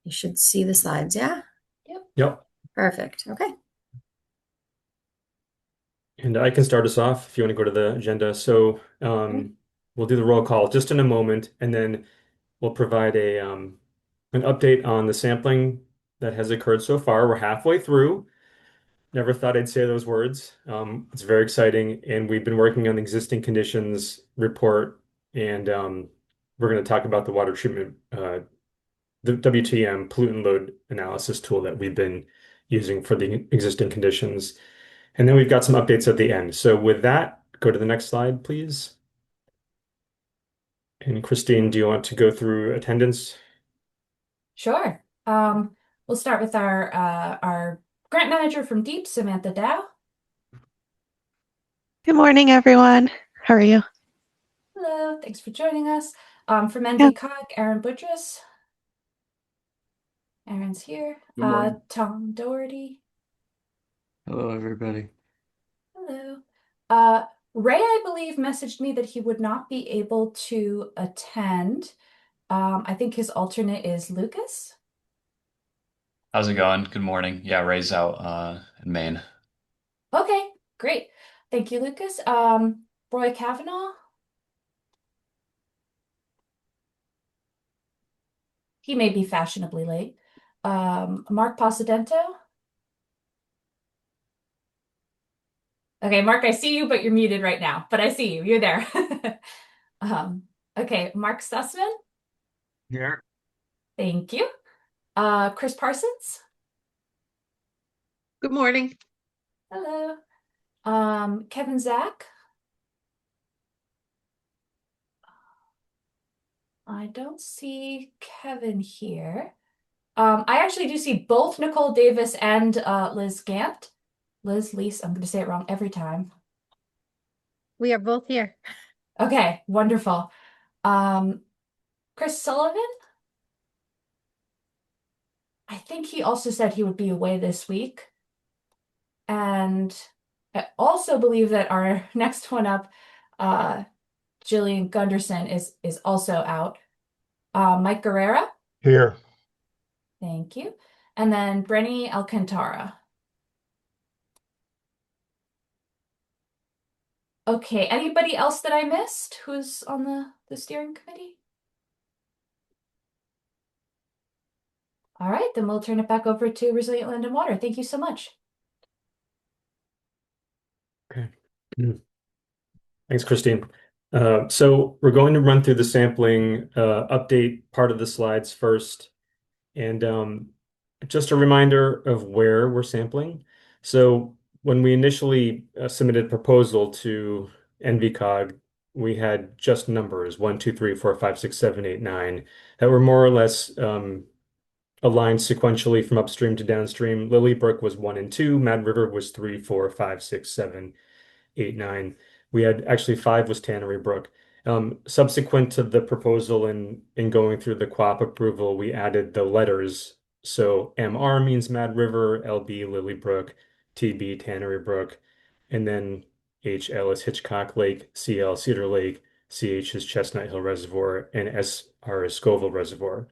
You should see the slides, yeah? Yep. Yep. Perfect. Okay. And I can start us off if you want to go to the agenda. So we'll do the roll call just in a moment, and then we'll provide a an update on the sampling that has occurred so far. We're halfway through. Never thought I'd say those words. It's very exciting, and we've been working on the existing conditions report, and we're going to talk about the water treatment, the WTM pollutant load analysis tool that we've been using for the existing conditions. And then we've got some updates at the end. So with that, go to the next slide, please. And Christine, do you want to go through attendance? Sure. We'll start with our grant manager from Deep, Samantha Dow. Good morning, everyone. How are you? Hello, thanks for joining us. From Yeah. NVCOG, Aaron Budrus. Aaron's here. Good morning. Tom Doherty. Hello, everybody. Hello. Uh, Ray, I believe, messaged me that he would not be able to attend. I think his alternate is Lucas. How's it going? Good morning. Yeah, Ray's out in Maine. Okay, great. Thank you, Lucas. Roy Kavanaugh. He may be fashionably late. Mark Posidento. Okay, Mark, I see you, but you're muted right now. But I see you. You're there. Okay, Mark Sussman. Here. Thank you. Chris Parsons. Good morning. Hello. Kevin Zach. I don't see Kevin here. I actually do see both Nicole Davis and Liz Gant. Liz Lease, I'm going to say it wrong every time. We are both here. Okay, wonderful. Chris Sullivan? I think he also said he would be away this week. And I also believe that our next one up, Jillian Gunderson, is also out. Mike Guerrera? Here. Thank you. And then Brenny Alcantara. Okay, anybody else that I missed who's on the steering committee? All right, then we'll turn it back over to Resilient Land and Water. Thank you so much. Okay. Thanks, Christine. So we're going to run through the sampling update part of the slides first. And just a reminder of where we're sampling. So when we initially submitted proposal to NVCOG, we had just numbers 1, 2, 3, 4, 5, 6, 7, 8, 9 that were more or less aligned sequentially from upstream to downstream. Lily Brook was 1 and 2, Mad River was 3, 4, 5, 6, 7, 8, 9. We had actually 5 was Tannery Brook. Subsequent to the proposal and in going through the QUAP approval, we added the letters. So MR means Mad River, LB Lily Brook, TB Tannery Brook, and then HL is Hitchcock Lake, CL Cedar Lake, CH is Chestnut Hill Reservoir, and SR is Scoville Reservoir.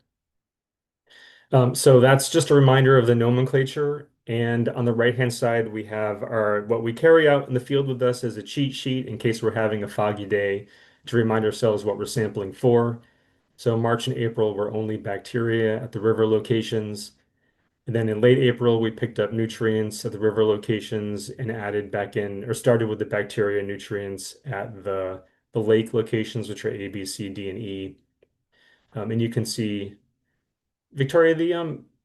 So that's just a reminder of the nomenclature. And on the right-hand side, we have our what we carry out in the field with us as a cheat sheet in case we're having a foggy day to remind ourselves what we're sampling for. So March and April were only bacteria at the river locations. And then in late April, we picked up nutrients at the river locations and added back in, or started with the bacteria nutrients at the lake locations, which are A, B, C, D, and E. And you can see Victoria,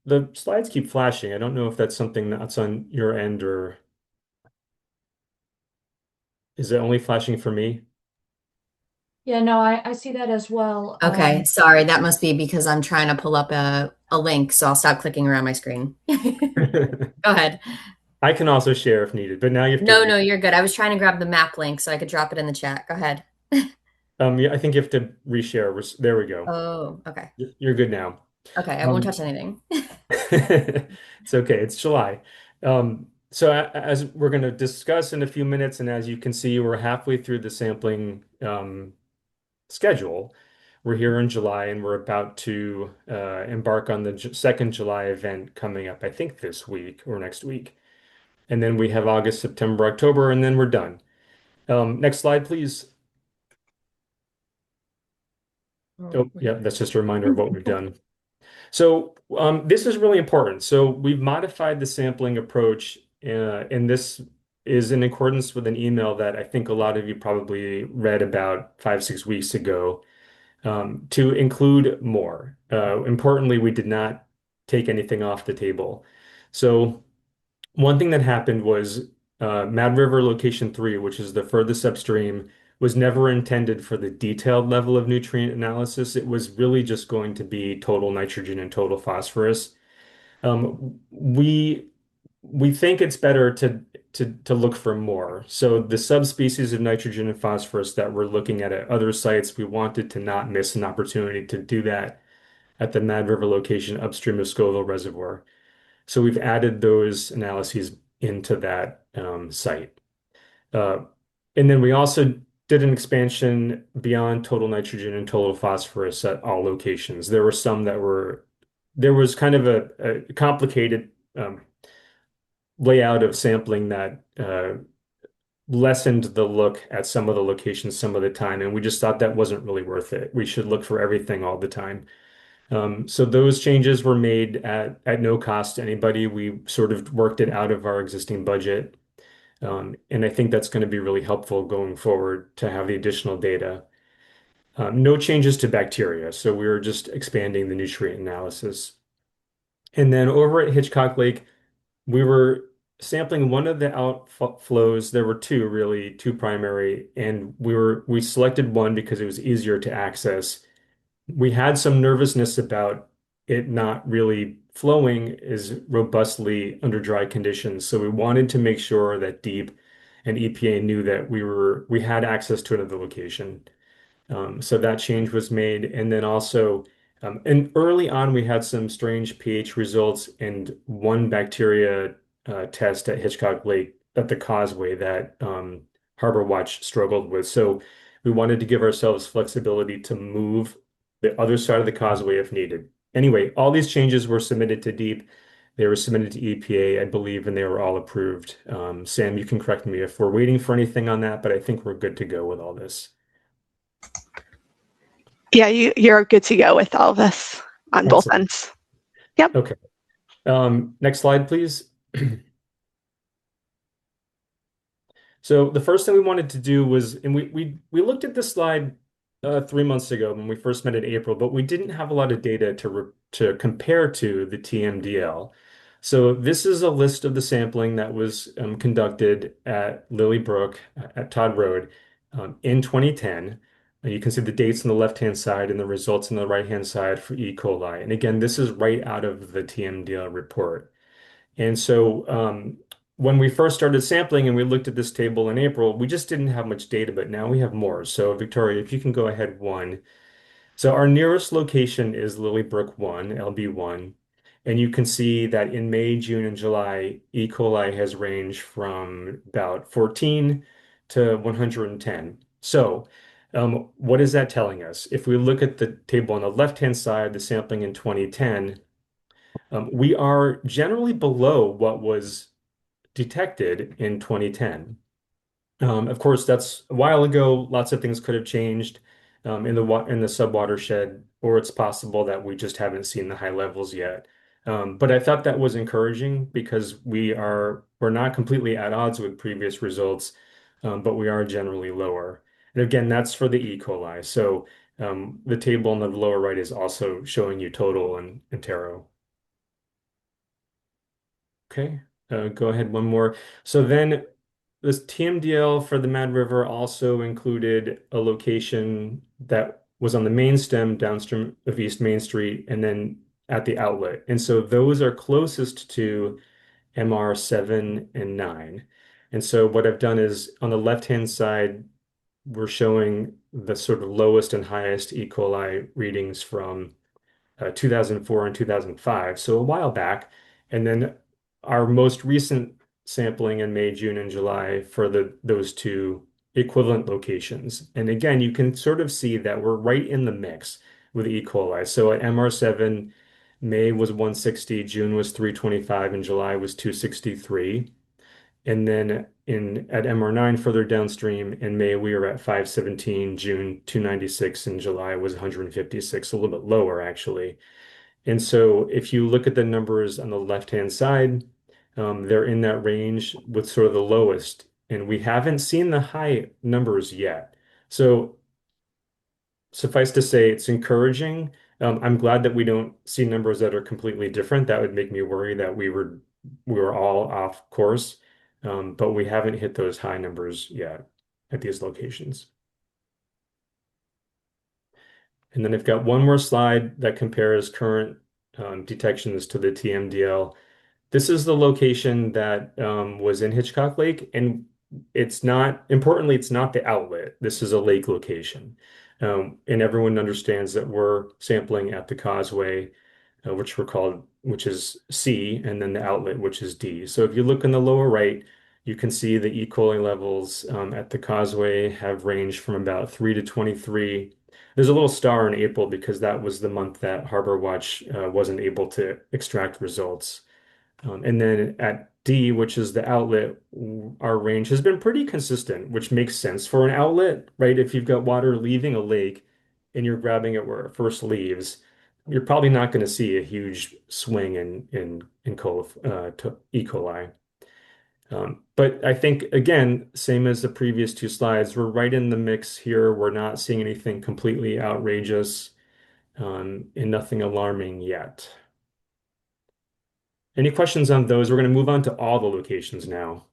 the slides keep flashing. I don't know if that's something that's on your end or is it only flashing for me? Yeah, no, I see that as well. Okay, sorry. That must be because I'm trying to pull up a link, so I'll stop clicking around my screen. Go ahead. I can also share if needed, but now you have to No, you're good. I was trying to grab the map link so I could drop it in the chat. Go ahead. yeah, I think you have to reshare. There we go. Oh, okay. You're good now. Okay, I won't touch anything. It's okay. It's July. So as we're going to discuss in a few minutes, and as you can see, we're halfway through the sampling schedule. we're here in July, and we're about to embark on the second July event coming up, I think this week or next week. And then we have August, September, October, and then we're done. Next slide, please. Oh, yeah, that's just a reminder of what we've done. So this is really important. So we've modified the sampling approach, and this is in accordance with an email that I think a lot of you probably read about 5, 6 weeks ago, to include more. Importantly, we did not take anything off the table. So one thing that happened was Mad River Location 3, which is the furthest upstream, was never intended for the detailed level of nutrient analysis. It was really just going to be total nitrogen and total phosphorus. We think it's better to look for more. So the subspecies of nitrogen and phosphorus that we're looking at other sites, we wanted to not miss an opportunity to do that at the Mad River location upstream of Scoville Reservoir. So we've added those analyses into that site. And then we also did an expansion beyond total nitrogen and total phosphorus at all locations. There were some that there was kind of a complicated layout of sampling that lessened the look at some of the locations some of the time, and we just thought that wasn't really worth it. We should look for everything all the time. So those changes were made at no cost to anybody. We sort of worked it out of our existing budget. And I think that's going to be really helpful going forward to have the additional data. No changes to bacteria, so we were just expanding the nutrient analysis. And then over at Hitchcock Lake, we were sampling one of the outflows. There were two, really, two primary, and we selected one because it was easier to access. We had some nervousness about it not really flowing as robustly under dry conditions. So we wanted to make sure that DEEP and EPA knew that we had access to another location. So that change was made. And then also, and early on, we had some strange pH results and one bacteria test at Hitchcock Lake at the causeway that Harbor Watch struggled with. So we wanted to give ourselves flexibility to move the other side of the causeway if needed. Anyway, all these changes were submitted to DEEP. They were submitted to EPA, I believe, and they were all approved. Sam, you can correct me if we're waiting for anything on that, but I think we're good to go with all this. Yeah, you're good to go with all of this on both Excellent. ends. Yep. Okay. Next slide, please. So the first thing we wanted to do was, and we looked at this slide 3 months ago when we first met in April, but we didn't have a lot of data to compare to the TMDL. So this is a list of the sampling that was conducted at Lily Brook at Todd Road in 2010. You can see the dates on the left-hand side and the results on the right-hand side for E. coli. And again, this is right out of the TMDL report. And so when we first started sampling and we looked at this table in April, we just didn't have much data, but now we have more. So Victoria, if you can go ahead one. So our nearest location is Lilybrook 1, LB1. And you can see that in May, June, and July, E. coli has ranged from about 14 to 110. So what is that telling us? If we look at the table on the left-hand side, the sampling in 2010, we are generally below what was detected in 2010. Of course, that's a while ago. Lots of things could have changed in the subwatershed, or it's possible that we just haven't seen the high levels yet. But I thought that was encouraging because we're not completely at odds with previous results, but we are generally lower. And again, that's for the E. coli. So the table on the lower right is also showing you total and taro. Okay, go ahead one more. So then this TMDL for the Mad River also included a location that was on the main stem downstream of East Main Street and then at the outlet. And so those are closest to MR 7 and 9. And so what I've done is on the left-hand side, we're showing the sort of lowest and highest E. coli readings from 2004 and 2005, so a while back. And then our most recent sampling in May, June, and July for those two equivalent locations. And again, you can sort of see that we're right in the mix with E. coli. So at MR7, May was 160, June was 325, and July was 263. And then at MR9 further downstream in May, we were at 517, June 296, and July was 156, a little bit lower actually. And so if you look at the numbers on the left-hand side, they're in that range with sort of the lowest, and we haven't seen the high numbers yet. So suffice to say, it's encouraging. I'm glad that we don't see numbers that are completely different. That would make me worry that we were all off course. But we haven't hit those high numbers yet at these locations. And then I've got one more slide that compares current detections to the TMDL. This is the location that was in Hitchcock Lake, and importantly, it's not the outlet. This is a lake location. And everyone understands that we're sampling at the causeway, which is C, and then the outlet, which is D. So if you look in the lower right, you can see the E. coli levels at the causeway have ranged from about 3 to 23. There's a little star in April because that was the month that Harbor Watch wasn't able to extract results. And then at D, which is the outlet, our range has been pretty consistent, which makes sense for an outlet, right? If you've got water leaving a lake and you're grabbing it where it first leaves, you're probably not going to see a huge swing to E. coli. But I think, again, same as the previous two slides, we're right in the mix here. We're not seeing anything completely outrageous, and nothing alarming yet. Any questions on those? We're going to move on to all the locations now.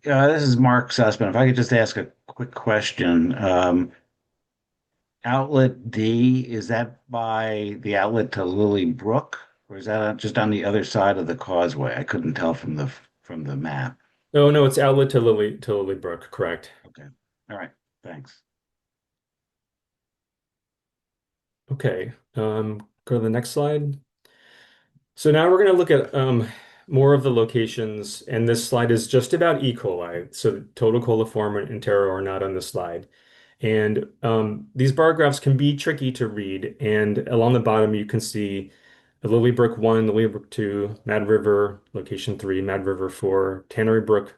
This is Mark Sussman. If I could just ask a quick question. Outlet D, is that by the outlet to Lily Brook, or is that just on the other side of the causeway? I couldn't tell from the map. Oh, no, it's outlet to Lily Brook, correct. Okay. All right. Thanks. Okay, go to the next slide. So now we're going to look at more of the locations, and this slide is just about E. coli. So total coliform and Entero are not on the slide. And these bar graphs can be tricky to read. And along the bottom, you can see the Lily Brook 1, Lily Brook 2, Mad River, location 3, Mad River 4, Tannery Brook,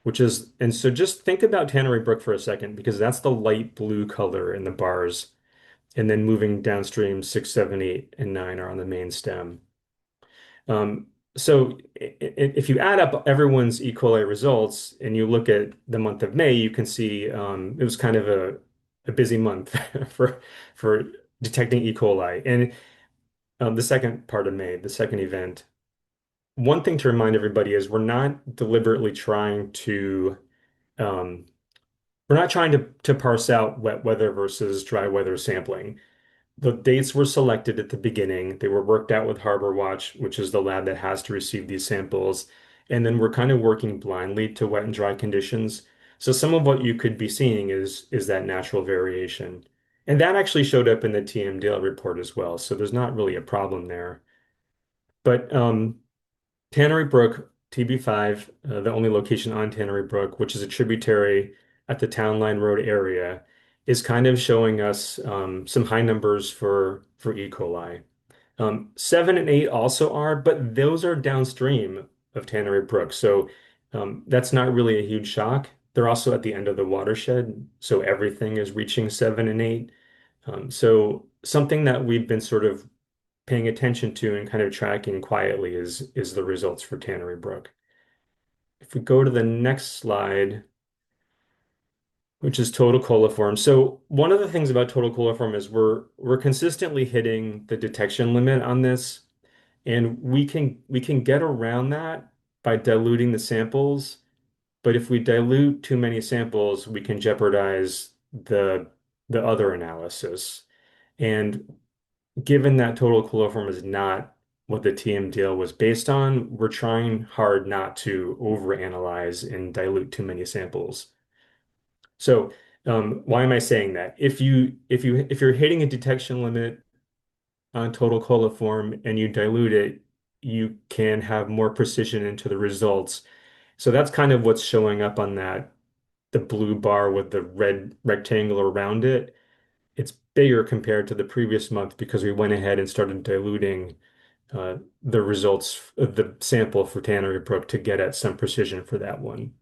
and so just think about Tannery Brook for a second, because that's the light blue color in the bars. And then moving downstream, 6, 7, 8, and 9 are on the main stem. So if you add up everyone's E. coli results and you look at the month of May, you can see it was kind of a busy month for detecting E. coli. And the second part of May, the second event, one thing to remind everybody is um, we're not trying to parse out wet weather versus dry weather sampling. The dates were selected at the beginning. They were worked out with Harbor Watch, which is the lab that has to receive these samples. And then we're kind of working blindly to wet and dry conditions. So some of what you could be seeing is that natural variation. And that actually showed up in the TMDL report as well. So there's not really a problem there. But Tannery Brook, TB5, the only location on Tannery Brook, which is a tributary at the Town Line Road area, is kind of showing us some high numbers for E. coli. 7 and 8 also are, but those are downstream of Tannery Brook. So that's not really a huge shock. They're also at the end of the watershed, so everything is reaching 7 and 8. So something that we've been sort of paying attention to and kind of tracking quietly is the results for Tannery Brook. If we go to the next slide, which is total coliform. So one of the things about total coliform is we're consistently hitting the detection limit on this, and we can get around that by diluting the samples. But if we dilute too many samples, we can jeopardize the other analysis. And given that total coliform is not what the TMDL was based on, we're trying hard not to overanalyze and dilute too many samples. So why am I saying that? If you're hitting a detection limit on total coliform and you dilute it, you can have more precision into the results. So that's kind of what's showing up on the blue bar with the red rectangle around it. It's bigger compared to the previous month because we went ahead and started diluting the results of the sample for Tannery Brook to get at some precision for that one.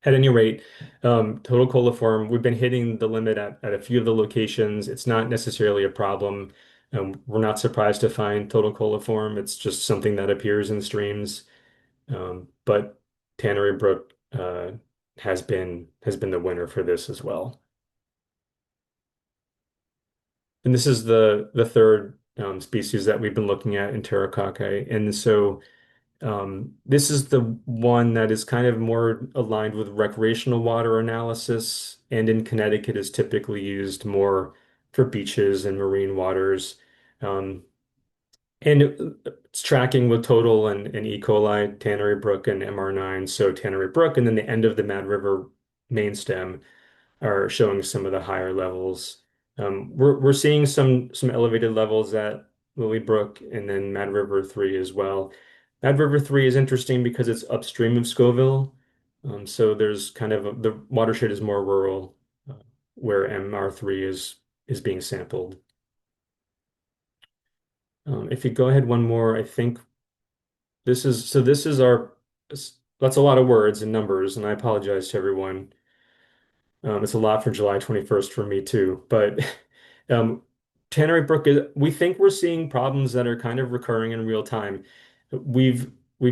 At any rate, total coliform, we've been hitting the limit at a few of the locations. It's not necessarily a problem. We're not surprised to find total coliform. It's just something that appears in streams. But Tannery Brook has been the winner for this as well. And this is the third species that we've been looking at in Pterococci. And so this is the one that is kind of more aligned with recreational water analysis, and in Connecticut is typically used more for beaches and marine waters. Um, and it's tracking with total and E. coli, Tannery Brook, and MR9. So Tannery Brook, and then the end of the Mad River main stem are showing some of the higher levels. We're seeing some elevated levels at Lily Brook and then Mad River 3 as well. Mad River 3 is interesting because it's upstream of Scoville. So there's kind of the watershed is more rural, where MR3 is being sampled. If you go ahead one more, I think this is our, that's a lot of words and numbers, and I apologize to everyone. It's a lot for July 21st for me too. But um, Tannery Brook we think we're seeing problems that are kind of recurring in real time. We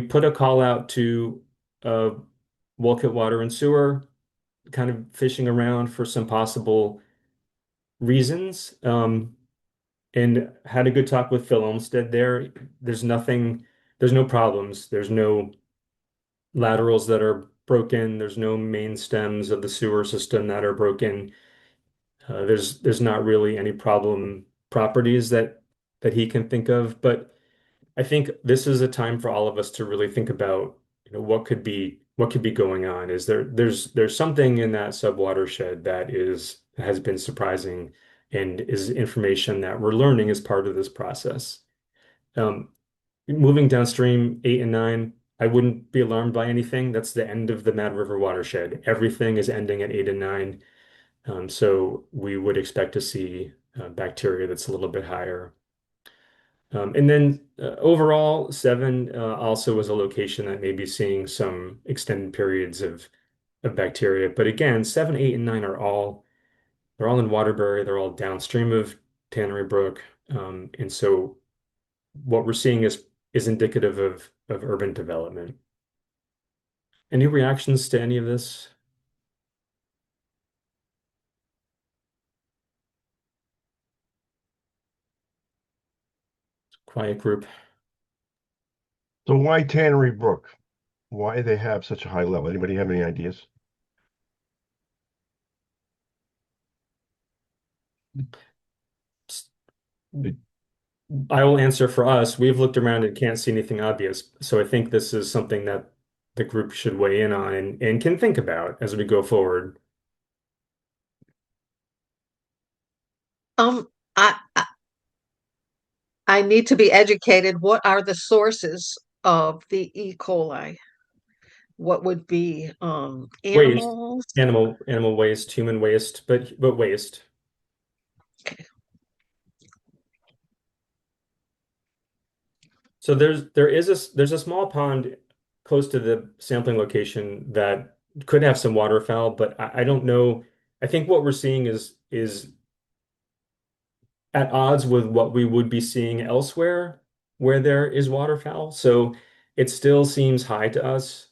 put a call out to uh, Wolcott Water and Sewer, kind of fishing around for some possible reasons. And had a good talk with Phil Olmsted there. There's no problems. There's no laterals that are broken. There's no main stems of the sewer system that are broken. There's not really any problem properties that he can think of, but I think this is a time for all of us to really think about, what could be going on. There's something in that subwatershed that has been surprising and is information that we're learning as part of this process. Um, Moving downstream 8 and 9, I wouldn't be alarmed by anything. That's the end of the Mad River watershed. Everything is ending at 8 and 9. So we would expect to see bacteria that's a little bit higher. And then overall, 7 also was a location that may be seeing some extended periods of bacteria. But again, 7, 8, and 9 they're all in Waterbury. They're all downstream of Tannery Brook. And so what we're seeing is indicative of urban development. Any reactions to any of this? Quiet group. So why Tannery Brook? Why they have such a high level? Anybody have any ideas? I will answer for us. We've looked around and can't see anything obvious. So I think this is something that the group should weigh in on and can think about as we go forward. Um, I need to be educated. What are the sources of the E. coli? What would be Waste, animals? animal waste, human waste, but waste. Okay. So there's a small pond close to the sampling location that could have some waterfowl, but I don't know. I think what we're seeing is at odds with what we would be seeing elsewhere where there is waterfowl. So it still seems high to us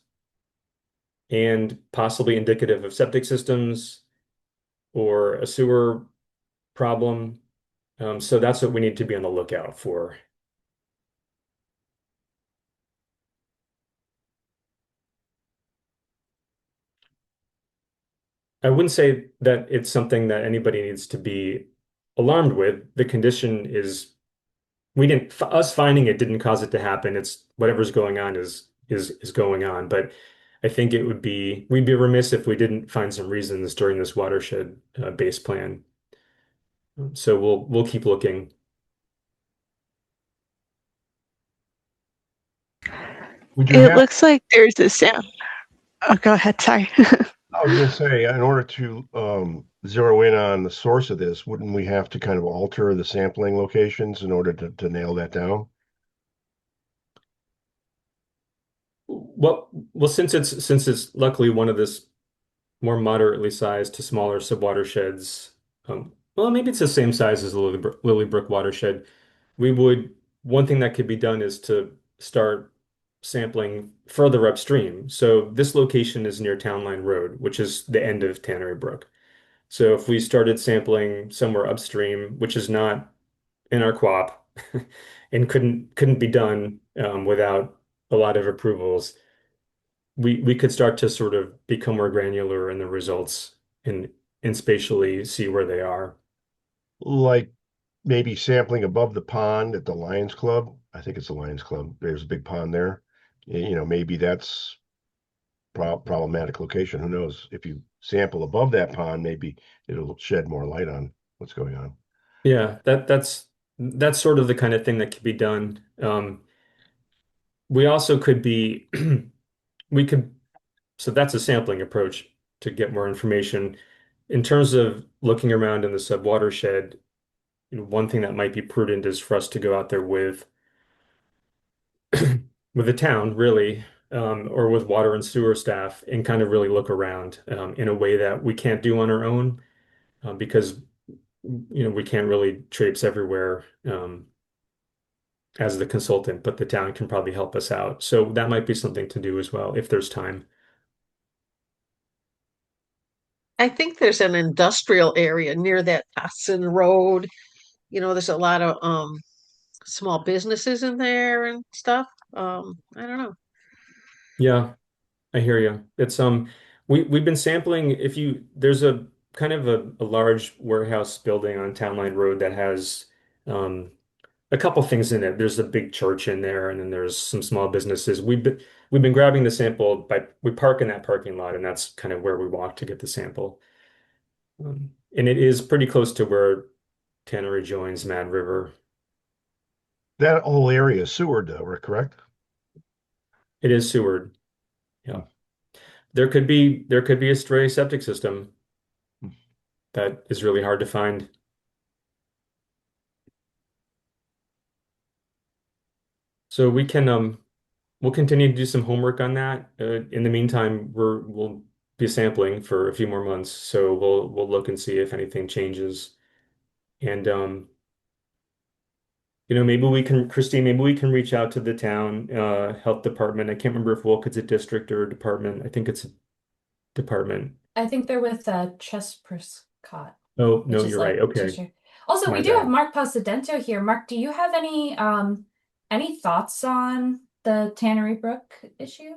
and possibly indicative of septic systems or a sewer problem. So that's what we need to be on the lookout for. I wouldn't say that it's something that anybody needs to be alarmed with. The condition is us finding it didn't cause it to happen. It's whatever's going on is going on. But I think we'd be remiss if we didn't find some reasons during this watershed base plan. So we'll keep looking. Would you It have, looks like there's a sound. Oh, go ahead. Sorry. I was gonna say, in order to zero in on the source of this, wouldn't we have to kind of alter the sampling locations in order to nail that down? Well, since it's luckily one of this more moderately sized to smaller subwatersheds, well, maybe it's the same size as the Lily Brook watershed. We would One thing that could be done is to start sampling further upstream. So this location is near Town Line Road, which is the end of Tannery Brook. So if we started sampling somewhere upstream, which is not in our co-op and couldn't be done without a lot of approvals, we could start to sort of become more granular in the results and spatially see where they are. Like maybe sampling above the pond at the Lions Club. I think it's the Lions Club. There's a big pond there. Maybe that's problematic location. Who knows? If you sample above that pond, maybe it'll shed more light on what's going on. Yeah, that's sort of the kind of thing that could be done. We also could be we could so that's a sampling approach to get more information. In terms of looking around in the subwatershed, one thing that might be prudent is for us to go out there with with the town, really, or with water and sewer staff, and kind of really look around in a way that we can't do on our own, because we can't really traipse everywhere as the consultant, but the town can probably help us out. So that might be something to do as well if there's time. I think there's an industrial area near that Dotson Road. There's a lot of small businesses in there and stuff. I don't know. Yeah, I hear you. We've been sampling. If you There's a kind of a large warehouse building on Town Line Road that has um, a couple things in it. There's a big church in there, and then there's some small businesses. We've been grabbing the sample by we park in that parking lot, and that's kind of where we walk to get the sample. And it is pretty close to where Tannery joins Mad River. That whole area is sewered, though, right? Correct? It is Seward. Hmm. Yeah. There could be a stray septic system that is really hard to find. So we'll continue to do some homework on that. In the meantime, we'll be sampling for a few more months, so we'll look and see if anything changes. And Christine, maybe we can reach out to the town health department. I can't remember if Wolcott's a district or a department. I think it's a department. I think they're with Chess Prescott, Oh, which no, is you're right. like Okay, Cheshire. Also, my we do have bad. Mark Pasadento here. Mark, do you have any thoughts on the Tannery Brook issue?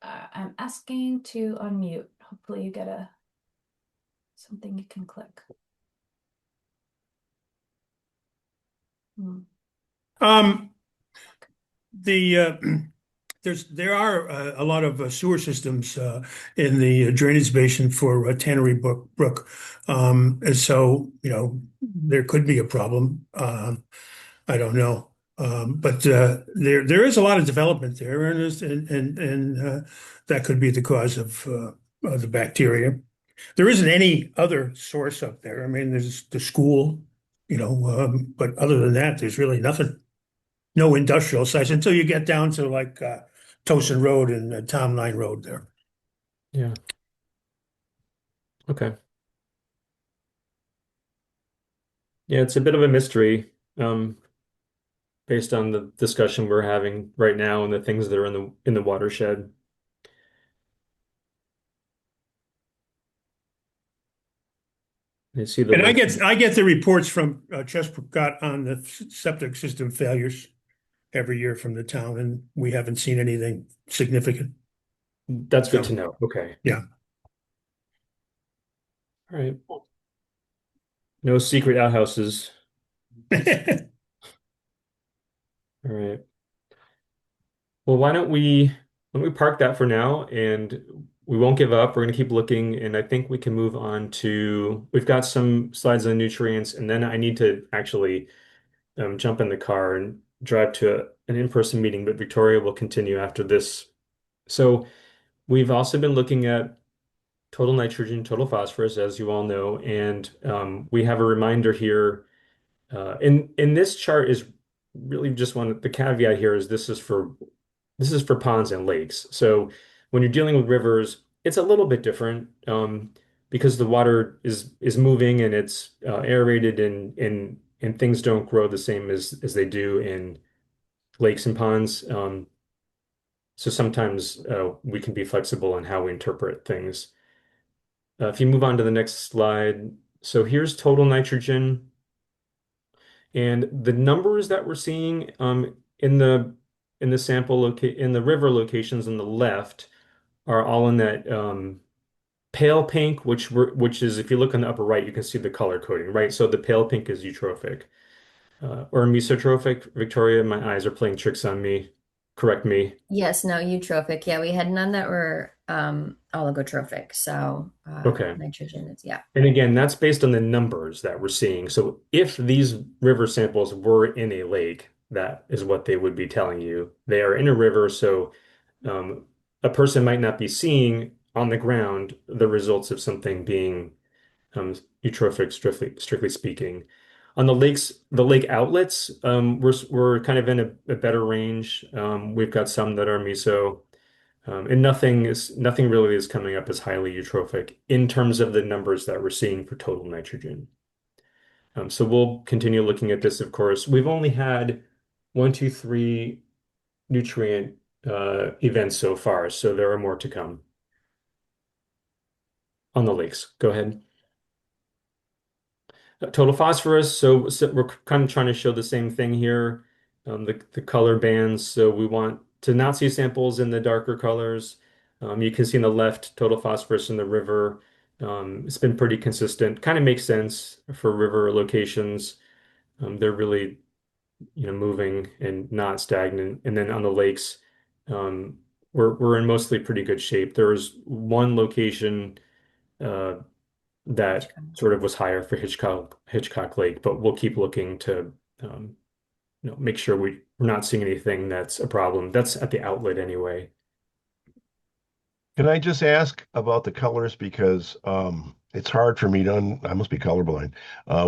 I'm asking to unmute. Hopefully you get something you can click. Hmm. The there are a lot of sewer systems in the drainage basin for Tannery Brook, and so there could be a problem. I don't know, but there is a lot of development there, and that could be the cause of the bacteria. There isn't any other source up there. I mean, there's the school, but other than that, there's really nothing. No industrial sites until you get down to like Towson Road and Town Line Road there. Yeah. Okay. Yeah, it's a bit of a mystery, based on the discussion we're having right now and the things that are in the watershed. I see the And I link. get the reports from Chesapeake on the septic system failures every year from the town, and we haven't seen anything significant. That's good to So know. Okay. yeah. All right. No secret outhouses. All right. Well, why don't we park that for now, and we won't give up. We're going to keep looking, and I think we can move on to, we've got some slides on nutrients, and then I need to actually jump in the car and drive to an in-person meeting, but Victoria will continue after this. So we've also been looking at total nitrogen, total phosphorus, as you all know, and we have a reminder here. In this chart is really just the caveat here is this is for ponds and lakes. So when you're dealing with rivers, it's a little bit different because the water is moving and it's aerated and things don't grow the same as they do in lakes and ponds. So sometimes we can be flexible in how we interpret things. If you move on to the next slide, so here's total nitrogen. And the numbers that we're seeing in the in the river locations on the left are all in that pale pink, which is if you look on the upper right, you can see the color coding, right? So the pale pink is eutrophic or mesotrophic. Victoria, my eyes are playing tricks on me. Correct me. Yes, no, eutrophic. Yeah, we had none that were oligotrophic. So Okay. nitrogen is, yeah. And again, that's based on the numbers that we're seeing. So if these river samples were in a lake, that is what they would be telling you. They are in a river, so a person might not be seeing on the ground the results of something being eutrophic, strictly speaking. On the lakes, the lake outlets, we're kind of in a better range. We've got some that are meso. And nothing really is coming up as highly eutrophic in terms of the numbers that we're seeing for total nitrogen. So we'll continue looking at this, of course. We've only had 1, 2, 3 nutrient events so far, so there are more to come on the lakes. Go ahead. Total phosphorus. So we're kind of trying to show the same thing here. The color bands. So we want to not see samples in the darker colors. You can see on the left total phosphorus in the river. It's been pretty consistent. Kind of makes sense for river locations. They're really, moving and not stagnant. And then on the lakes, we're in mostly pretty good shape. There was one location that sort of was higher for Hitchcock Lake, but we'll keep looking to make sure we're not seeing anything that's a problem. That's at the outlet anyway. Can I just ask about the colors because it's hard for me to I must be colorblind.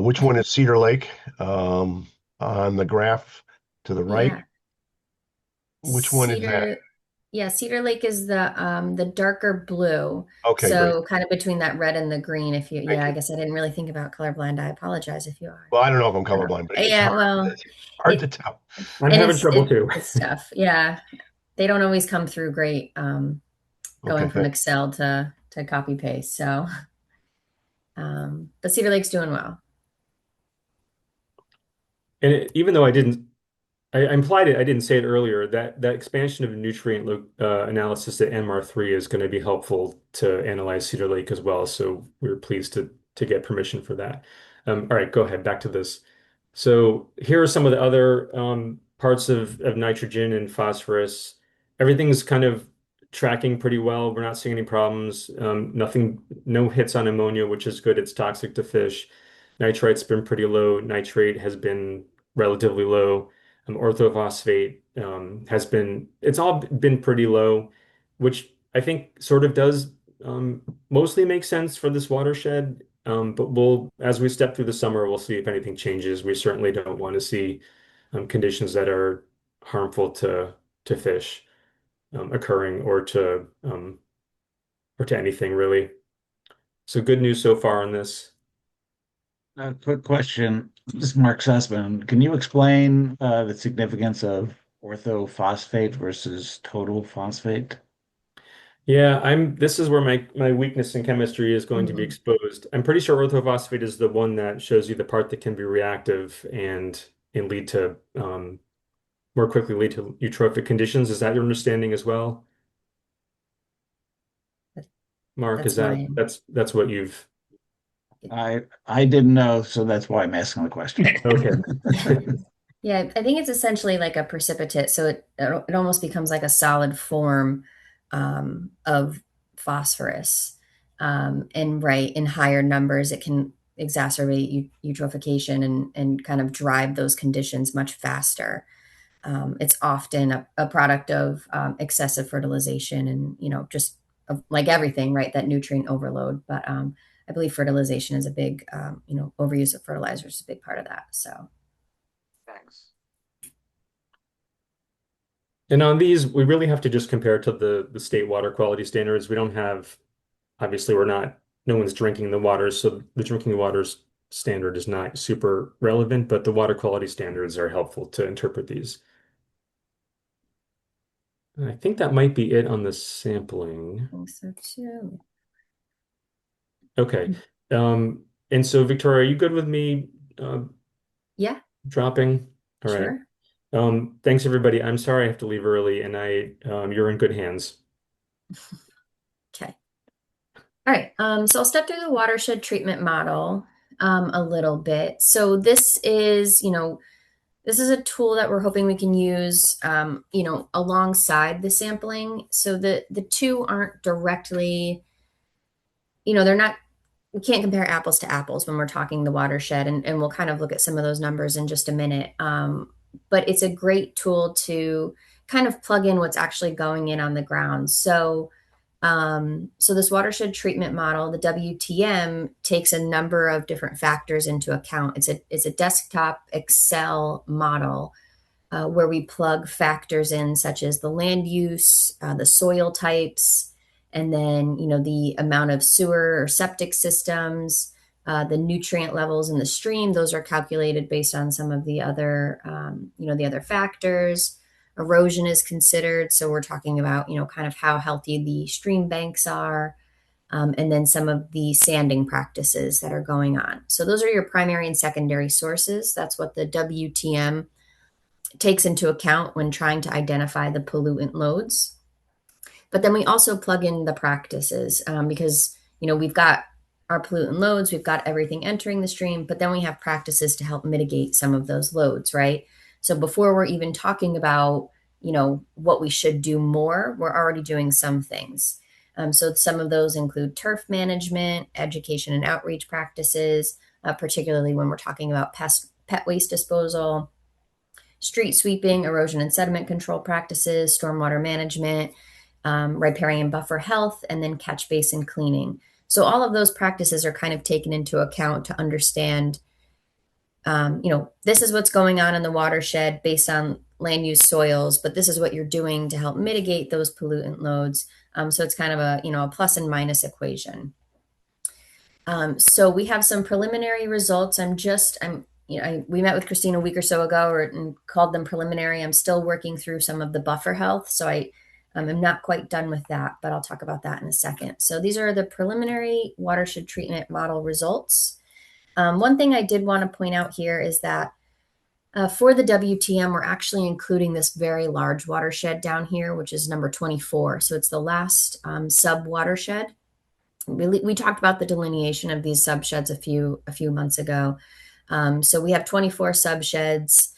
Which one is Cedar Lake on the graph to the right? Yeah. Which one is that? Yeah, Cedar Lake is the darker blue. Okay, So great. kind of between that red and the green. If you, Thank yeah, I you. guess I didn't really think about colorblind. I apologize if you are. Well, I don't know if I'm colorblind, but it's Yeah, hard, well, hard to tell. I'm and having trouble too. it's tough. Yeah, they don't always come through great. Going Okay, from Excel to copy paste. So, but Cedar Lake's doing well. And even though I implied it, I didn't say it earlier, that expansion of nutrient analysis at NMAR3 is going to be helpful to analyze Cedar Lake as well. So we're pleased to get permission for that. All right, go ahead, back to this. So here are some of the other parts of nitrogen and phosphorus. Everything's kind of tracking pretty well. We're not seeing any problems. No hits on ammonia, which is good. It's toxic to fish. Nitrite's been pretty low. Nitrate has been relatively low. Orthophosphate it's all been pretty low, which I think sort of does mostly make sense for this watershed. But as we step through the summer, we'll see if anything changes. We certainly don't want to see conditions that are harmful to fish occurring or to anything really. So good news so far on this. A quick question. This is Mark Sussman. Can you explain the significance of orthophosphate versus total phosphate? Yeah, this is where my weakness in chemistry is going to be exposed. I'm pretty sure orthophosphate is the one that shows you the part that can be reactive and lead to more quickly lead to eutrophic conditions. Is that your understanding as well? Mark, that's what you've I didn't know, so that's why I'm asking the question. Okay. Yeah, I think it's essentially like a precipitate, so it almost becomes like a solid form of phosphorus. And right, in higher numbers, it can exacerbate eutrophication and kind of drive those conditions much faster. It's often a product of excessive fertilization and, just like everything, right? That nutrient overload. But I believe fertilization is a big, overuse of fertilizers is a big part of that. So. Thanks. And on these, we really have to just compare to the state water quality standards. We don't have, obviously, no one's drinking the water, so the drinking water standard is not super relevant, but the water quality standards are helpful to interpret these. And I think that might be it on the sampling. I think so too. Okay. And so Victoria, are you good with me Yeah, dropping? All right. sure. Thanks everybody. I'm sorry I have to leave early, and you're in good hands. Okay. All right. So I'll step through the watershed treatment model a little bit. So this is, this is a tool that we're hoping we can use, alongside the sampling. So the two aren't directly, they're not, we can't compare apples to apples when we're talking the watershed, and we'll kind of look at some of those numbers in just a minute. But it's a great tool to kind of plug in what's actually going in on the ground. So this watershed treatment model, the WTM, takes a number of different factors into account. It's a desktop Excel model where we plug factors in such as the land use, the soil types, and then the amount of sewer or septic systems, the nutrient levels in the stream. Those are calculated based on some of the other the other factors. Erosion is considered, so we're talking about kind of how healthy the stream banks are, and then some of the sanding practices that are going on. So those are your primary and secondary sources. That's what the WTM takes into account when trying to identify the pollutant loads. But then we also plug in the practices because we've got our pollutant loads, we've got everything entering the stream, but then we have practices to help mitigate some of those loads, right? So before we're even talking about, what we should do more, we're already doing some things. So some of those include turf management, education and outreach practices, particularly when we're talking about pet waste disposal, street sweeping, erosion and sediment control practices, stormwater management, riparian buffer health, and then catch basin cleaning. So all of those practices are kind of taken into account to understand this is what's going on in the watershed based on land use soils, but this is what you're doing to help mitigate those pollutant loads. So it's kind of a plus and minus equation. So we have some preliminary results. We met with Christine a week or so ago and called them preliminary. I'm still working through some of the buffer health, so I'm not quite done with that, but I'll talk about that in a second. So these are the preliminary watershed treatment model results. One thing I did want to point out here is that for the WTM, we're actually including this very large watershed down here, which is number 24. So it's the last sub watershed. We talked about the delineation of these subsheds a few months ago. So we have 24 subsheds.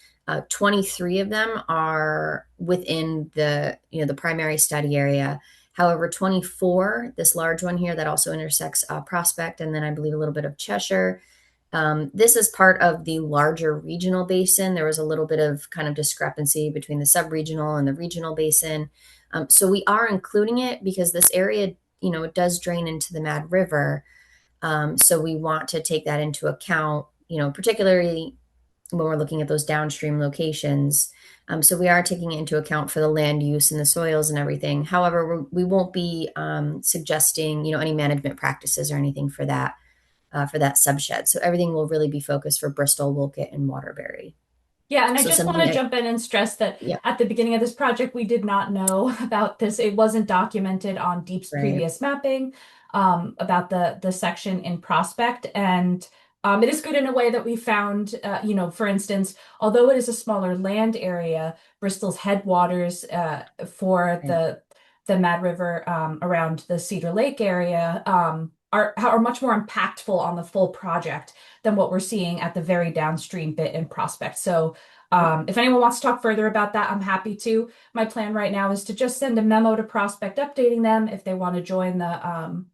23 of them are within the primary study area. However, 24, this large one here that also intersects Prospect, and then I believe a little bit of Cheshire. This is part of the larger regional basin. There was a little bit of kind of discrepancy between the sub-regional and the regional basin. So we are including it because this area, it does drain into the Mad River. So we want to take that into account, particularly when we're looking at those downstream locations. So we are taking it into account for the land use and the soils and everything. However, we won't be suggesting, any management practices or anything for that subshed. So everything will really be focused for Bristol, Wolcott, and Waterbury. Yeah, and I So just want something to jump in and stress that Yeah. at the beginning of this project, we did not know about this. It wasn't documented on Deep's Right. previous mapping about the section in Prospect. And it is good in a way that we found, for instance, although it is a smaller land area, Bristol's headwaters for the Mad River around the Cedar Lake area are much more impactful on the full project than what we're seeing at the very downstream bit in Prospect. So If anyone wants to talk further about that, I'm happy to. My plan right now is to just send a memo to Prospect updating them. If they want to join the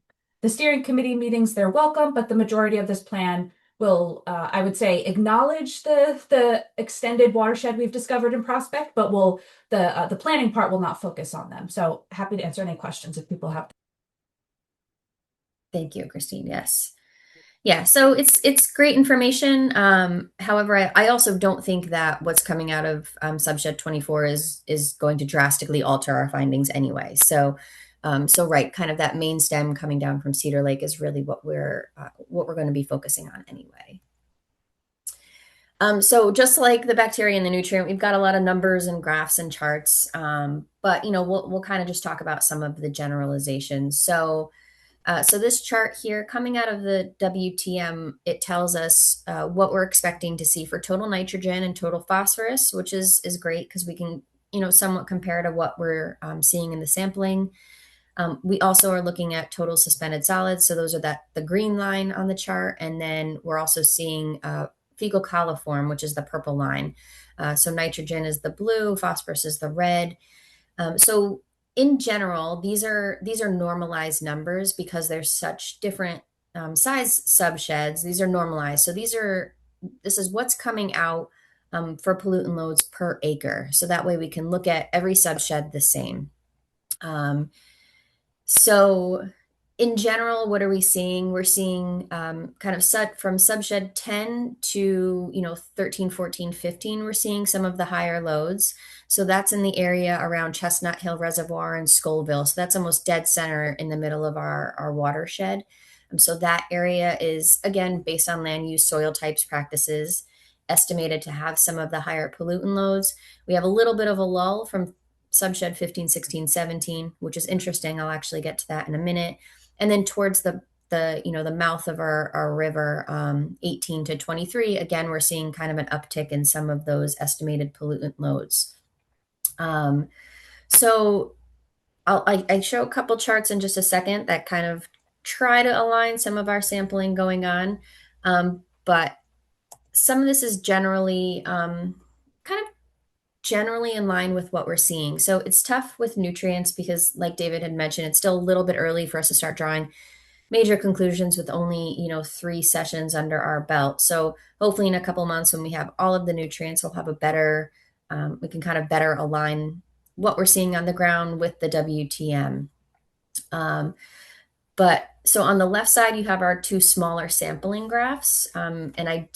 steering committee meetings, they're welcome, but the majority of this plan will, I would say, acknowledge the extended watershed we've discovered in Prospect, but will the planning part will not focus on them. So happy to answer any questions if people have. Thank you, Christine. Yes. Yeah, so it's great information. However, I also don't think that what's coming out of Subshed 24 is going to drastically alter our findings anyway. So, so right, kind of that main stem coming down from Cedar Lake is really what we're going to be focusing on anyway. So just like the bacteria and the nutrient, we've got a lot of numbers and graphs and charts. But we'll kind of just talk about some of the generalizations. So. So this chart here, coming out of the WTM, it tells us what we're expecting to see for total nitrogen and total phosphorus, which is great because we can, somewhat compare to what we're seeing in the sampling. We also are looking at total suspended solids. So those are the green line on the chart. And then we're also seeing fecal coliform, which is the purple line. So nitrogen is the blue, phosphorus is the red. So in general, these are normalized numbers because there's such different size subsheds. These are normalized. So this is what's coming out for pollutant loads per acre. So that way we can look at every subshed the same. So in general, what are we seeing? We're seeing kind of from subshed 10 to 13, 14, 15, we're seeing some of the higher loads. So that's in the area around Chestnut Hill Reservoir and Scoville. So that's almost dead center in the middle of our watershed. So that area is, again, based on land use, soil types, practices, estimated to have some of the higher pollutant loads. We have a little bit of a lull from subshed 15, 16, 17, which is interesting. I'll actually get to that in a minute. And then towards the mouth of our river, 18 to 23, again, we're seeing kind of an uptick in some of those estimated pollutant loads. So I show a couple charts in just a second that kind of try to align some of our sampling going on. But some of this is generally kind of generally in line with what we're seeing. So it's tough with nutrients because, like David had mentioned, it's still a little bit early for us to start drawing major conclusions with only 3 sessions under our belt. So hopefully in a couple months when we have all of the nutrients, we'll have a better we can kind of better align what we're seeing on the ground with the WTM. But so on the left side, you have our 2 smaller sampling graphs. And I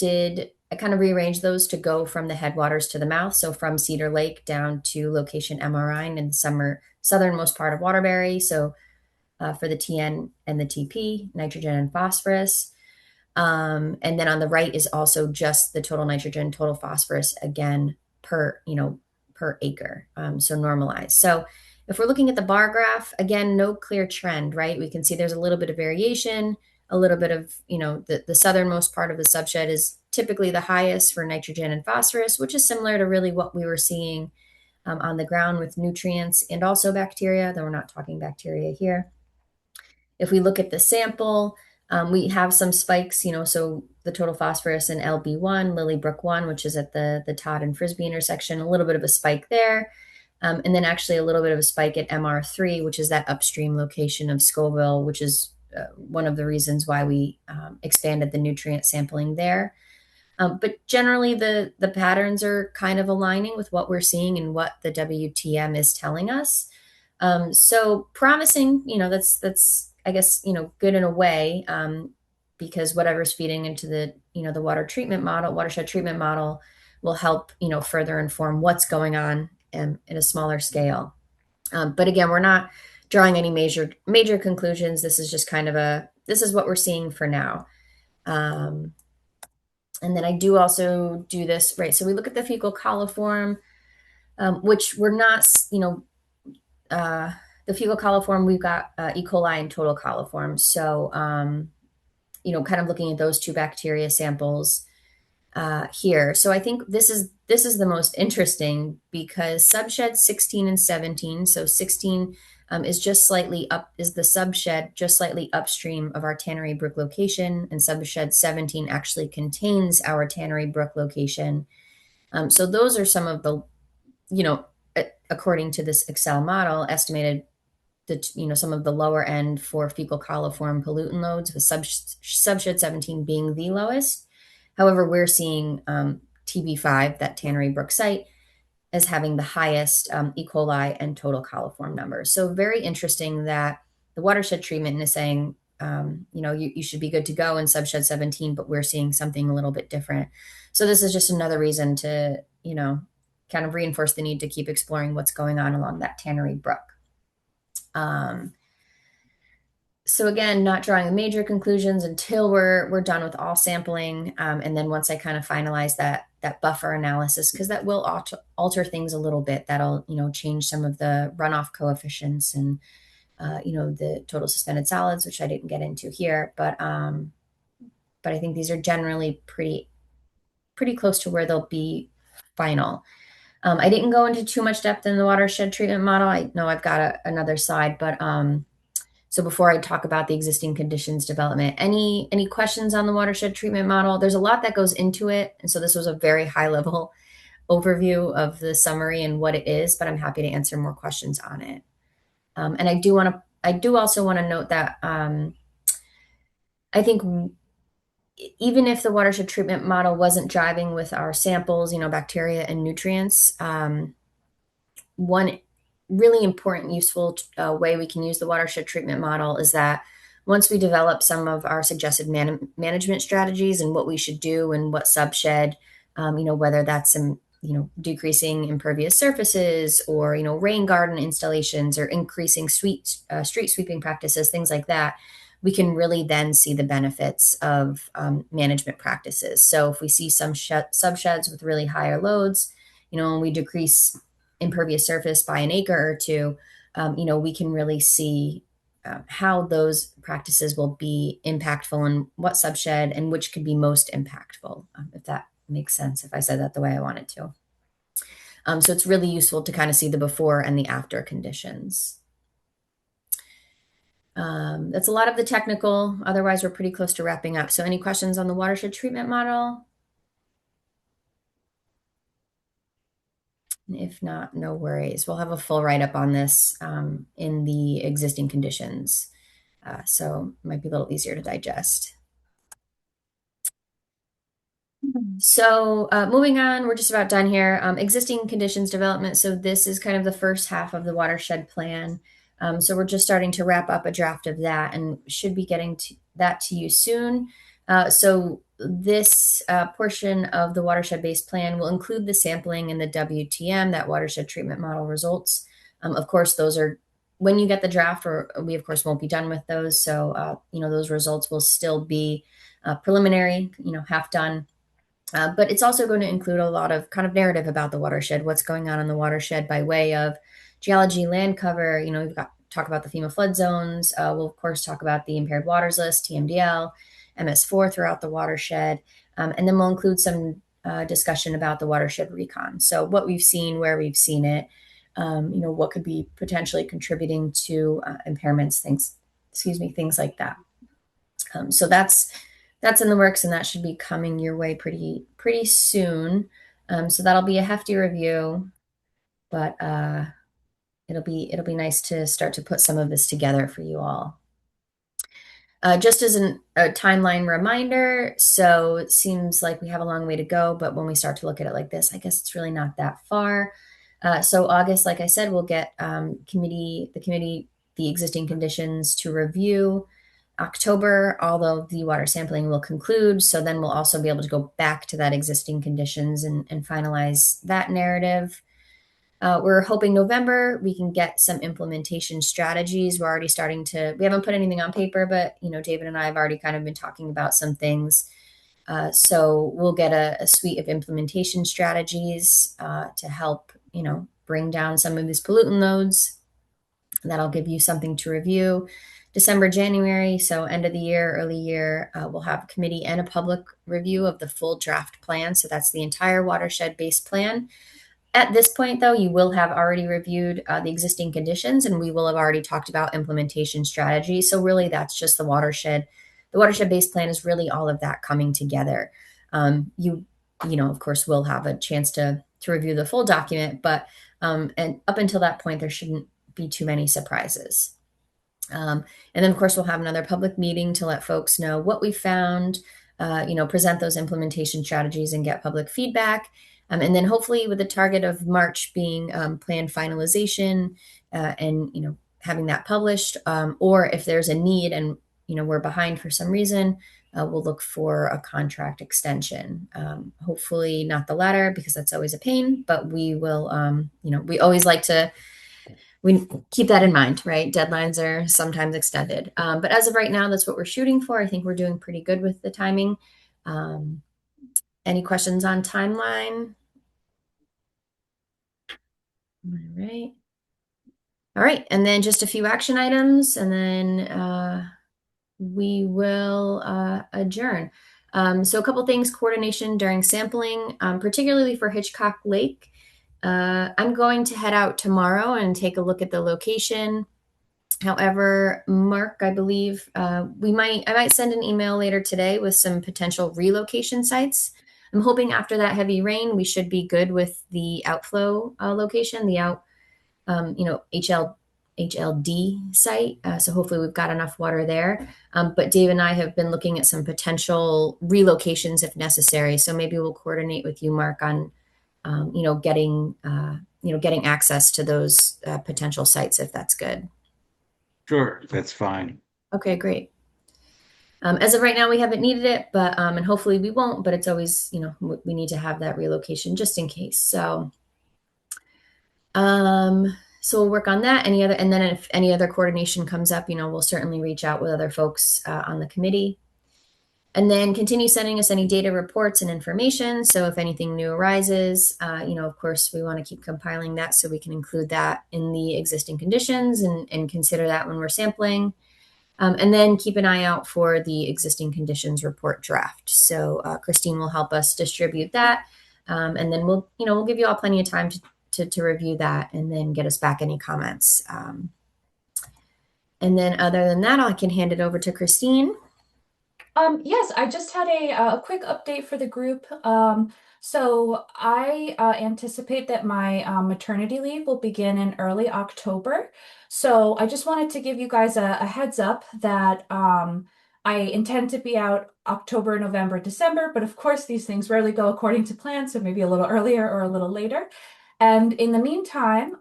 kind of rearranged those to go from the headwaters to the mouth. So from Cedar Lake down to location MRI in the southernmost part of Waterbury. So for the TN and the TP, nitrogen and phosphorus. And then on the right is also just the total nitrogen, total phosphorus, again, per acre. So normalized. So if we're looking at the bar graph, again, no clear trend, right? We can see there's a little bit of variation, a little bit of, the southernmost part of the subshed is typically the highest for nitrogen and phosphorus, which is similar to really what we were seeing on the ground with nutrients and also bacteria, though we're not talking bacteria here. If we look at the sample, we have some spikes, so the total phosphorus in LB1, Lilybrook 1, which is at the Todd and Frisbee intersection, a little bit of a spike there. And then actually a little bit of a spike at MR3, which is that upstream location of Scoville, which is one of the reasons why we expanded the nutrient sampling there. But generally, the patterns are kind of aligning with what we're seeing and what the WTM is telling us. So promising, that's I guess, good in a way, because whatever's feeding into the watershed treatment model will help, further inform what's going on in a smaller scale. But again, we're not drawing any major conclusions. This is just kind of this is what we're seeing for now. And then I do also do this, right? So we look at the fecal coliform, which we're not, the fecal coliform, we've got E. coli and total coliform. So, kind of looking at those 2 bacteria samples here. So I think this is the most interesting because subshed 16 and 17. So 16 is the subshed just slightly upstream of our Tannery Brook location, and subshed 17 actually contains our Tannery Brook location. So those are some of the, according to this Excel model, estimated some of the lower end for fecal coliform pollutant loads, with subshed 17 being the lowest. However, we're seeing TB5, that Tannery Brook site, as having the highest E. coli and total coliform numbers. So very interesting that the watershed treatment is saying, you should be good to go in subshed 17, but we're seeing something a little bit different. So this is just another reason to, kind of reinforce the need to keep exploring what's going on along that Tannery Brook. So again, not drawing major conclusions until we're done with all sampling, and then once I kind of finalize that buffer analysis, because that will alter things a little bit. That'll change some of the runoff coefficients and the total suspended solids, which I didn't get into here, but I think these are generally pretty close to where they'll be final. I didn't go into too much depth in the watershed treatment model. I know I've got another slide, but so before I talk about the existing conditions development, any questions on the watershed treatment model? There's a lot that goes into it, and so this was a very high level overview of the summary and what it is, but I'm happy to answer more questions on it. And I do also want to note that I think even if the watershed treatment model wasn't driving with our samples, bacteria and nutrients, one really important, useful way we can use the watershed treatment model is that once we develop some of our suggested management strategies and what we should do and what subshed, whether that's some, decreasing impervious surfaces or, rain garden installations or increasing street sweeping practices, things like that, we can really then see the benefits of management practices. So if we see some subsheds with really higher loads, and we decrease impervious surface by an acre or two, we can really see how those practices will be impactful and what subshed and which could be most impactful, if that makes sense, if I said that the way I wanted to. So it's really useful to kind of see the before and the after conditions. That's a lot of the technical. Otherwise, we're pretty close to wrapping up. So any questions on the watershed treatment model? If not, no worries. We'll have a full write-up on this in the existing conditions. So it might be a little easier to digest. So moving on, we're just about done here. Existing conditions development. So this is kind of the first half of the watershed plan. So we're just starting to wrap up a draft of that and should be getting that to you soon. So this portion of the watershed-based plan will include the sampling and the WTM, that watershed treatment model results. Of course, those are when you get the draft, or we of course won't be done with those. So those results will still be preliminary, half done. But it's also going to include a lot of kind of narrative about the watershed, what's going on in the watershed by way of geology, land cover. We've got talk about the FEMA flood zones. We'll of course talk about the impaired waters list, TMDL, MS4 throughout the watershed. And then we'll include some discussion about the watershed recon. So what we've seen, where we've seen it, what could be potentially contributing to impairments, things like that. So that's in the works, and that should be coming your way pretty soon. So that'll be a hefty review, but it'll be nice to start to put some of this together for you all. Just as a timeline reminder, so it seems like we have a long way to go, but when we start to look at it like this, I guess it's really not that far. So August, like I said, we'll get the committee, the existing conditions to review. October, although the water sampling will conclude, so then we'll also be able to go back to that existing conditions and finalize that narrative. We're hoping November we can get some implementation strategies. We're already starting to, we haven't put anything on paper, but David and I have already kind of been talking about some things. So we'll get a suite of implementation strategies to help bring down some of these pollutant loads. That'll give you something to review. December, January, so end of the year, early year, we'll have a committee and a public review of the full draft plan. So that's the entire watershed-based plan. At this point, though, you will have already reviewed the existing conditions, and we will have already talked about implementation strategy. So really, that's just the watershed. The watershed-based plan is really all of that coming together. You of course, we'll have a chance to review the full document, but and up until that point, there shouldn't be too many surprises. And then, of course, we'll have another public meeting to let folks know what we found, present those implementation strategies and get public feedback. And then hopefully with the target of March being plan finalization and, having that published, or if there's a need and, we're behind for some reason, we'll look for a contract extension. Hopefully not the latter because that's always a pain, but we will, we always like to we keep that in mind, right? Deadlines are sometimes extended. But as of right now, that's what we're shooting for. I think we're doing pretty good with the timing. Any questions on timeline? All right. All right. And then just a few action items, and then we will adjourn. So a couple things, coordination during sampling, particularly for Hitchcock Lake. I'm going to head out tomorrow and take a look at the location. However, Mark, I believe I might send an email later today with some potential relocation sites. I'm hoping after that heavy rain, we should be good with the outflow location, the HLD site. So hopefully we've got enough water there. But Dave and I have been looking at some potential relocations if necessary. So maybe we'll coordinate with you, Mark, on getting access to those potential sites if that's good. Sure, that's fine. Okay, great. As of right now, we haven't needed it, but and hopefully we won't. But it's always, we need to have that relocation just in case. So, so we'll work on that. And then if any other coordination comes up, we'll certainly reach out with other folks on the committee. And then continue sending us any data reports and information. So if anything new arises, of course, we want to keep compiling that so we can include that in the existing conditions and consider that when we're sampling. And then keep an eye out for the existing conditions report draft. So Christine will help us distribute that. And then we'll give you all plenty of time to review that and then get us back any comments. And then other than that, I can hand it over to Christine. Yes, I just had a quick update for the group. So I anticipate that my maternity leave will begin in early October. So I just wanted to give you guys a heads up that I intend to be out October, November, December, but of course these things rarely go according to plan, so maybe a little earlier or a little later. And in the meantime,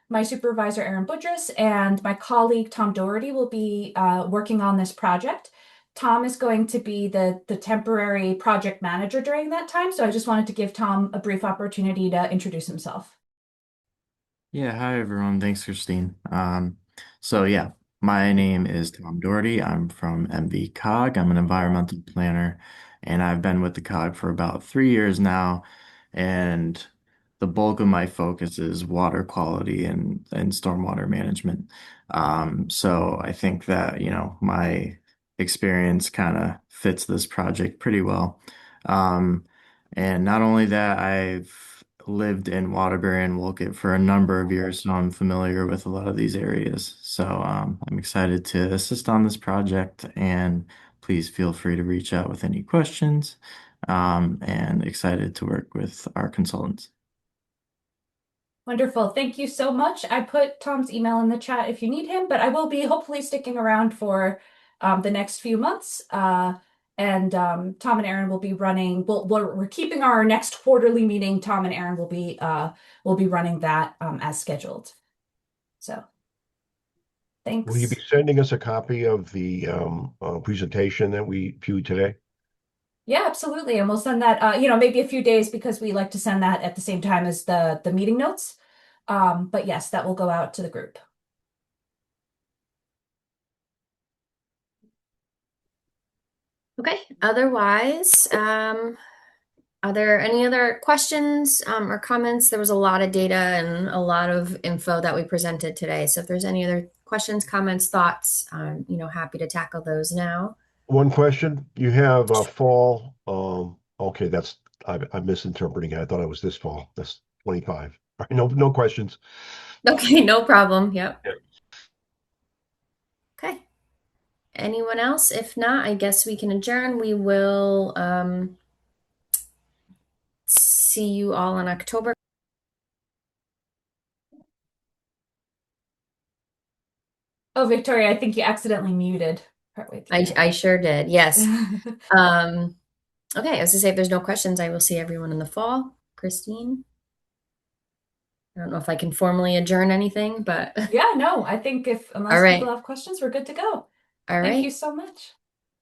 my supervisor, Erin Budrus, and my colleague, Tom Doherty, will be working on this project. Tom is going to be the temporary project manager during that time. So I just wanted to give Tom a brief opportunity to introduce himself. Yeah, hi everyone. Thanks, Christine. So yeah, my name is Tom Doherty. I'm from NVCOG. I'm an environmental planner, and I've been with the COG for about 3 years now. And the bulk of my focus is water quality and stormwater management. So I think that, my experience kind of fits this project pretty well. Um, and not only that, I've lived in Waterbury and Wolcott for a number of years, so I'm familiar with a lot of these areas. So I'm excited to assist on this project, and please feel free to reach out with any questions, and excited to work with our consultants. Wonderful. Thank you so much. I put Tom's email in the chat if you need him, but I will be hopefully sticking around for the next few months. And Tom and Erin will be running. We're keeping our next quarterly meeting. Tom and Erin will be running that as scheduled. So, thanks. Will you be sending us a copy of the presentation that we viewed today? Yeah, absolutely. And we'll send that, maybe a few days because we like to send that at the same time as the meeting notes. But yes, that will go out to the group. Okay. Otherwise, are there any other questions or comments? There was a lot of data and a lot of info that we presented today. So if there's any other questions, comments, thoughts, happy to tackle those now. One question, you have a fall, okay, I'm misinterpreting it. I thought it was this fall. That's 25. All right, no questions. Okay, no problem. Yep. Yep. Okay. Anyone else? If not, I guess we can adjourn. We will see you all in October. Oh, Victoria, I think you accidentally muted partway through I sure did. Yes. that. Okay, I was gonna say if there's no questions, I will see everyone in the fall. Christine? I don't know if I can formally adjourn anything, but Yeah, no, I think all unless people right. have questions, we're good to go. All Thank right. you so much.